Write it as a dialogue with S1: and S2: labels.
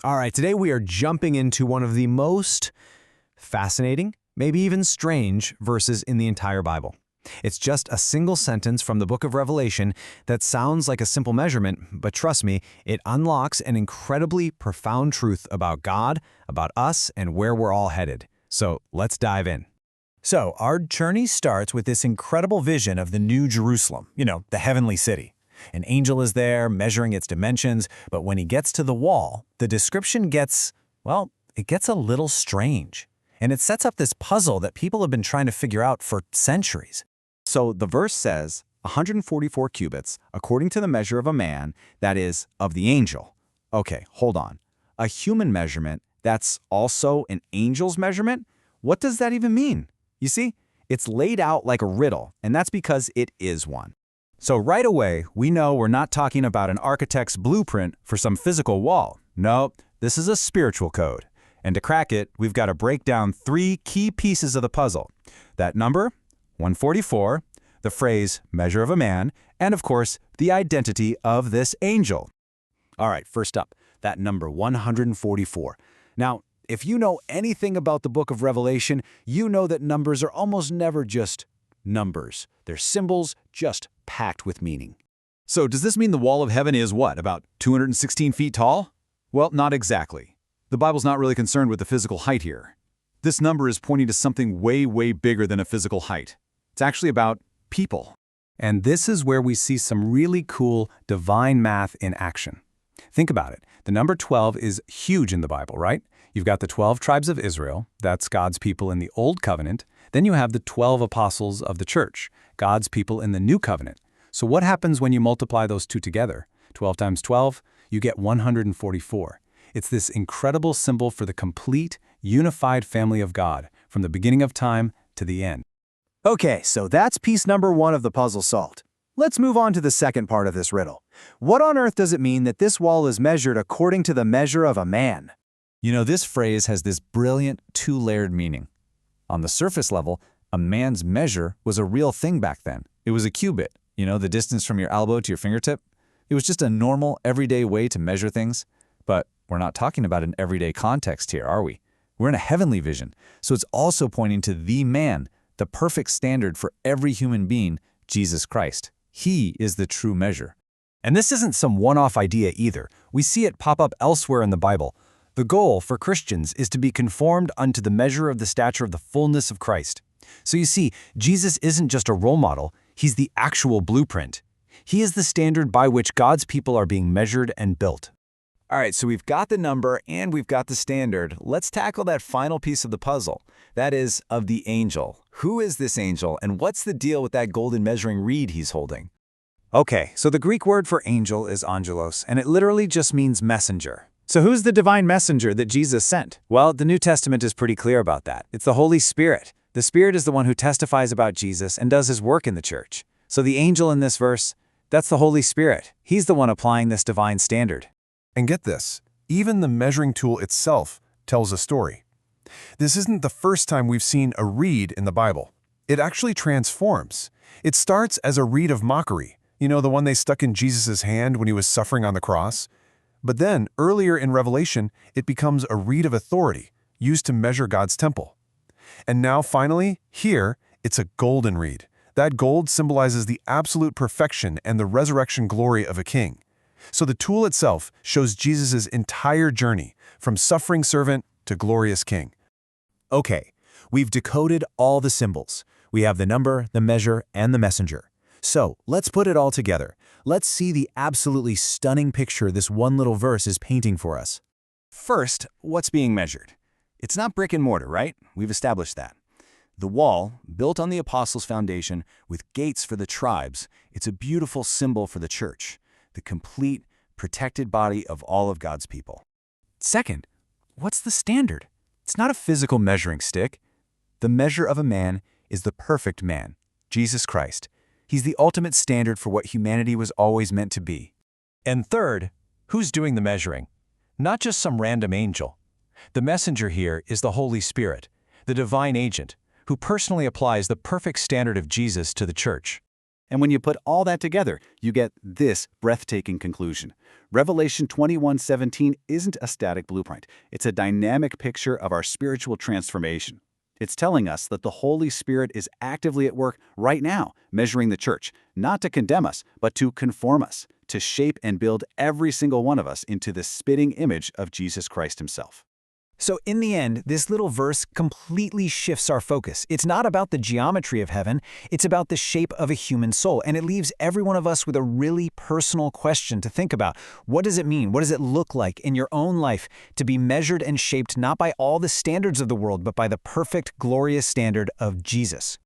S1: All right, today we are jumping into one of the most fascinating, maybe even strange verses in the entire Bible. It's just a single sentence from the book of Revelation that sounds like a simple measurement, but trust me, it unlocks an incredibly profound truth about God, about us, and where we're all headed. So let's dive in.
S2: So, our journey starts with this incredible vision of the New Jerusalem, the heavenly city. An angel is there measuring its dimensions, but when he gets to the wall, the description gets a little strange. And it sets up this puzzle that people have been trying to figure out for centuries.
S3: So the verse says 144 cubits, according to the measure of a man, that is, of the angel. Okay, hold on. A human measurement, that's also an angel's measurement? What does that even mean? You see, it's laid out like a riddle, and that's because it is one. So right away, we know we're not talking about an architect's blueprint for some physical wall. No, this is a spiritual code. And to crack it, we've got to break down three key pieces of the puzzle. That number, 144, the phrase, measure of a man, and of course, the identity of this angel. All right, first up, that number 144. Now, if you know anything about the book of Revelation, you know that numbers are almost never just numbers. They're symbols just packed with meaning. So does this mean the wall of heaven is what, about 216 feet tall? Well, not exactly. The Bible's not really concerned with the physical height here. This number is pointing to something way, way bigger than a physical height. It's actually about people. And this is where we see some really cool divine math in action. Think about it. The number 12 is huge in the Bible, right? You've got the 12 tribes of Israel, that's God's people in the Old Covenant. Then you have the 12 apostles of the church, God's people in the New Covenant. So what happens when you multiply those two together? 12 times 12, you get 144. It's this incredible symbol for the complete, unified family of God, from the beginning of time to the end.
S2: Okay, so that's piece number one of the puzzle solved. Let's move on to the second part of this riddle. What on earth does it mean that this wall is measured according to the measure of a man?
S3: This phrase has this brilliant two-layered meaning. On the surface level, a man's measure was a real thing back then. It was a cubit, the distance from your elbow to your fingertip. It was just a normal, everyday way to measure things. But we're not talking about an everyday context here, are we? We're in a heavenly vision, so it's also pointing to the man, the perfect standard for every human being, Jesus Christ. He is the true measure.
S2: And this isn't some one-off idea either. We see it pop up elsewhere in the Bible. The goal for Christians is to be conformed unto the measure of the stature of the fullness of Christ. So you see, Jesus isn't just a role model, he's the actual blueprint. He is the standard by which God's people are being measured and built.
S3: All right, so we've got the number and we've got the standard. Let's tackle that final piece of the puzzle. That is, of the angel. Who is this angel, and what's the deal with that golden measuring reed he's holding?
S2: Okay, so the Greek word for angel is angelos, and it literally just means messenger. So who's the divine messenger that Jesus sent? Well, the New Testament is pretty clear about that. It's the Holy Spirit. The Spirit is the one who testifies about Jesus and does his work in the church. So the angel in this verse, that's the Holy Spirit. He's the one applying this divine standard.
S4: And get this, even the measuring tool itself tells a story. This isn't the first time we've seen a reed in the Bible. It actually transforms. It starts as a reed of mockery, the one they stuck in Jesus' hand when he was suffering on the cross. But then, earlier in Revelation, it becomes a reed of authority, used to measure God's temple. And now, finally, here, it's a golden reed. That gold symbolizes the absolute perfection and the resurrection glory of a king. So the tool itself shows Jesus' entire journey, from suffering servant to glorious king.
S2: Okay, we've decoded all the symbols. We have the number, the measure, and the messenger. So let's put it all together. Let's see the absolutely stunning picture this one little verse is painting for us.
S3: First, what's being measured? It's not brick and mortar, right? We've established that. The wall, built on the apostles' foundation with gates for the tribes, it's a beautiful symbol for the church, the complete, protected body of all of God's people.
S2: Second, what's the standard? It's not a physical measuring stick. The measure of a man is the perfect man, Jesus Christ. He's the ultimate standard for what humanity was always meant to be. And third, who's doing the measuring? Not just some random angel. The messenger here is the Holy Spirit, the divine agent, who personally applies the perfect standard of Jesus to the church.
S3: And when you put all that together, you get this breathtaking conclusion. Revelation 21:17 isn't a static blueprint. It's a dynamic picture of our spiritual transformation. It's telling us that the Holy Spirit is actively at work right now, measuring the church, not to condemn us, but to conform us, to shape and build every single one of us into the spitting image of Jesus Christ himself.
S2: So in the end, this little verse completely shifts our focus. It's not about the geometry of heaven, it's about the shape of a human soul. And it leaves every one of us with a really personal question to think about. What does it mean? What does it look like in your own life to be measured and shaped not by all the standards of the world, but by the perfect, glorious standard of Jesus?